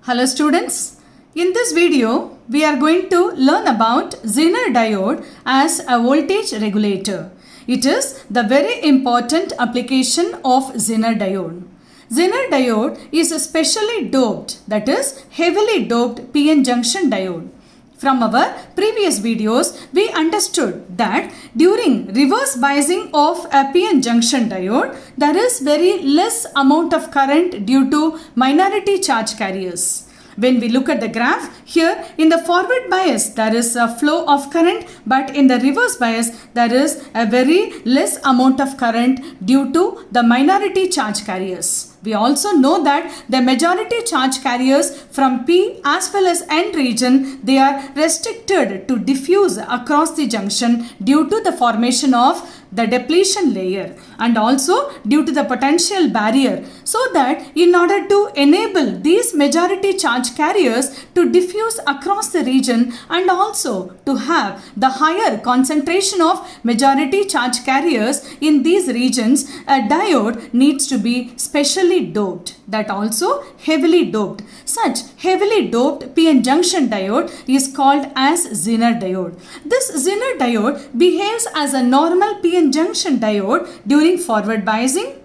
Hello students, in this video we are going to learn about Zener diode as a voltage regulator. It is the very important application of Zener diode. Zener diode is a specially doped, that is heavily doped PN junction diode. From our previous videos, we understood that during reverse biasing of a PN junction diode, there is very less amount of current due to minority charge carriers. When we look at the graph, here in the forward bias, there is a flow of current, but in the reverse bias, there is a very less amount of current due to the minority charge carriers. We also know that the majority charge carriers from P as well as N region, they are restricted to diffuse across the junction due to the formation of the depletion layer and also due to the potential barrier, so that in order to enable these majority charge carriers to diffuse across the region and also to have the higher concentration of majority charge carriers in these regions, a diode needs to be specially doped, that also heavily doped. Such heavily doped PN junction diode is called as Zener diode. This Zener diode behaves as a normal PN junction diode during forward biasing,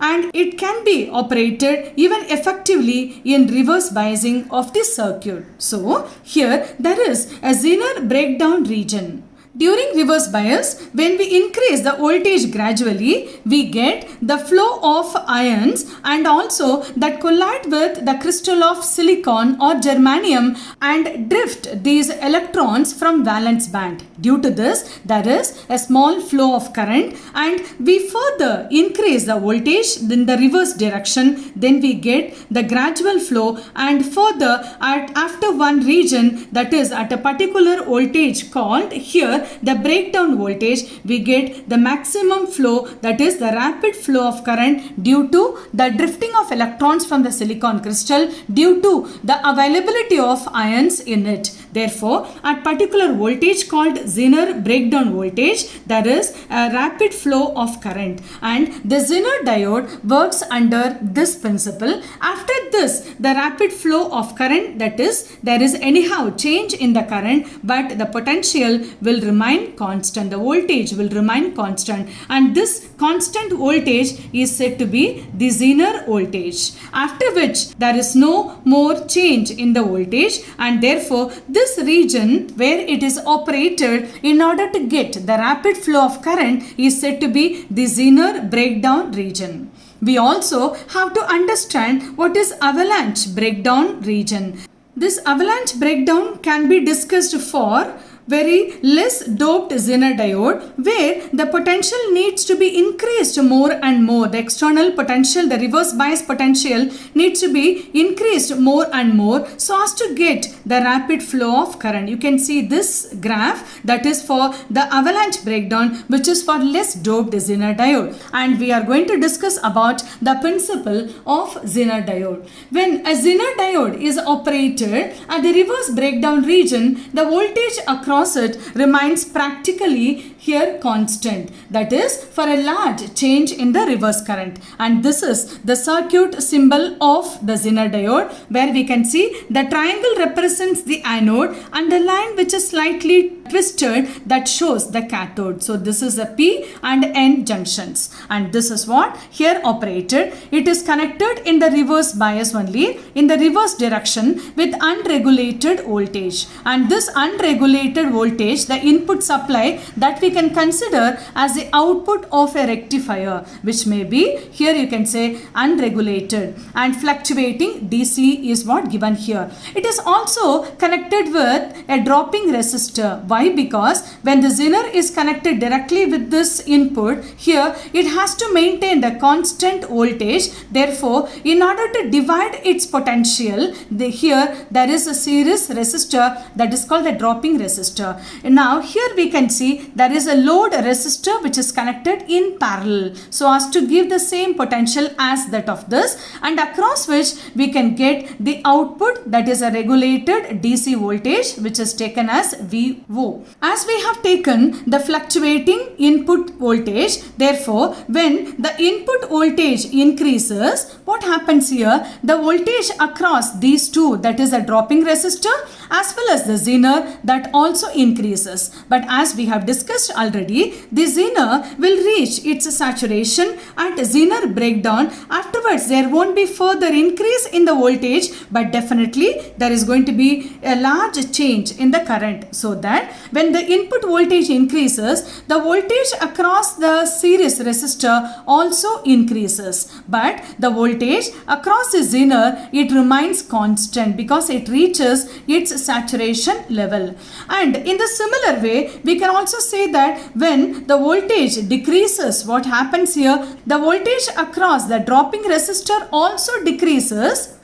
and it can be operated even effectively in reverse biasing of the circuit. So here there is a Zener breakdown region. During reverse bias, when we increase the voltage gradually, we get the flow of ions and also that collide with the crystal of silicon or germanium and drift these electrons from valence band. Due to this, there is a small flow of current, and we further increase the voltage in the reverse direction. Then we get the gradual flow, and further after one region, that is at a particular voltage called here the breakdown voltage, we get the maximum flow, that is the rapid flow of current due to the drifting of electrons from the silicon crystal due to the availability of ions in it. Therefore, at particular voltage called Zener breakdown voltage, there is a rapid flow of current, and the Zener diode works under this principle. After this, the rapid flow of current, that is there is anyhow change in the current, but the potential will remain constant, the voltage will remain constant, and this constant voltage is said to be the Zener voltage, after which there is no more change in the voltage, and therefore this region where it is operated in order to get the rapid flow of current is said to be the Zener breakdown region. We also have to understand what is avalanche breakdown region. This avalanche breakdown can be discussed for very less doped Zener diode, where the potential needs to be increased more and more. The external potential, the reverse bias potential needs to be increased more and more so as to get the rapid flow of current. You can see this graph, that is for the avalanche breakdown, which is for less doped Zener diode, and we are going to discuss about the principle of Zener diode. When a Zener diode is operated at the reverse breakdown region, the voltage across it remains practically here constant, that is for a large change in the reverse current, and this is the circuit symbol of the Zener diode, where we can see the triangle represents the anode and the line which is slightly twisted that shows the cathode. So this is a P and N junctions, and this is what here operated. It is connected in the reverse bias only, in the reverse direction with unregulated voltage, and this unregulated voltage, the input supply, that we can consider as the output of a rectifier, which may be here you can say unregulated, and fluctuating DC is what given here. It is also connected with a dropping resistor. Why? Because when the Zener is connected directly with this input, here it has to maintain the constant voltage. Therefore, in order to divide its potential, here there is a series resistor that is called the dropping resistor. Now here we can see there is is a load resistor which is connected in parallel so as to give the same potential as that of this, and across which we can get the output, that is a regulated DC voltage which is taken as VO. As we have taken the fluctuating input voltage, therefore when the input voltage increases, what happens here? The voltage across these two, that is a dropping resistor as well as the zener, that also increases. But as we have discussed already, the zener will reach its saturation at zener breakdown. Afterwards there won't be further increase in the voltage, but definitely there is going to be a large change in the current, so that when the input voltage increases, the voltage across the series resistor also increases, but the voltage across the zener, it remains constant because it reaches its saturation level. And in the similar way, we can also say that when the voltage decreases, what happens here? The voltage across the dropping resistor also decreases.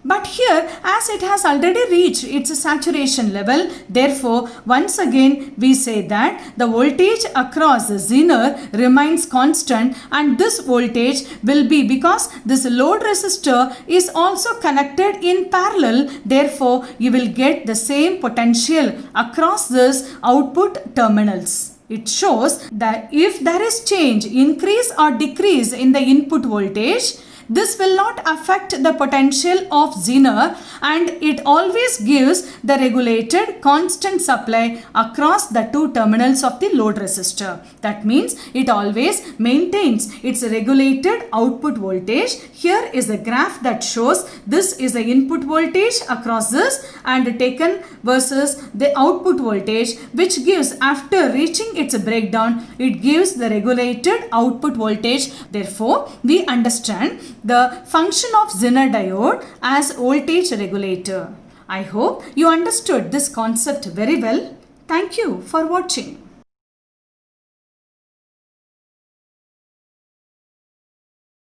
But here, as it has already reached its saturation level, therefore once again we say that the voltage across the zener remains constant, and this voltage will be, because this load resistor is also connected in parallel, therefore you will get the same potential across this output terminals. It shows that if there is change, increase or decrease in the input voltage, this will not affect the potential of zener, and it always gives the regulated constant supply across the two terminals of the load resistor. That means it always maintains its regulated output voltage. Here is a graph that shows this is the input voltage across this and taken versus the output voltage, which gives, after reaching its breakdown, it gives the regulated output voltage. Therefore, we understand the function of Zener diode as voltage regulator. I hope you understood this concept very well. Thank you for watching.